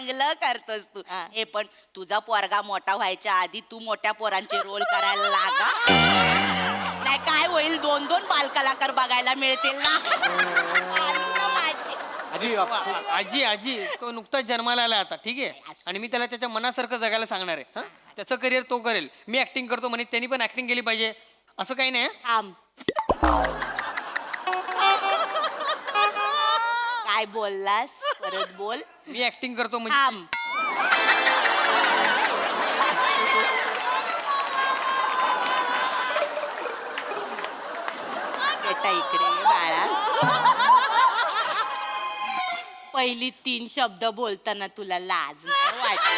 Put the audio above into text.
चांगलं करतोस तू. हे पण तुझा पोरगा मोठा व्हायच्या आधी तू मोठ्या पोरांचे रोल करायला लागा. नाही काय होईल, 2-2 बालकलाकार बघायला मिळतील ना. माझी. आजी आजी आजी तो नुकताच जन्माला आला आता, ठीक आहे, आणि मी त्याला त्याच्या मनासारखं जगायला सांगणार आहे. त्याचं करिअर तो करेल, मी ऍक्टिंग करतो म्हणे, त्यांनी पण ऍक्टिंग केली पाहिजे असं काही नाही. थांब. काय बोललास, परत बोल. मी ऍक्टिंग करतो म्हणजे थांब. बेटा इकडे ये बाळा. पहिली 3 शब्द बोलताना तुला लाज नाही वाटत?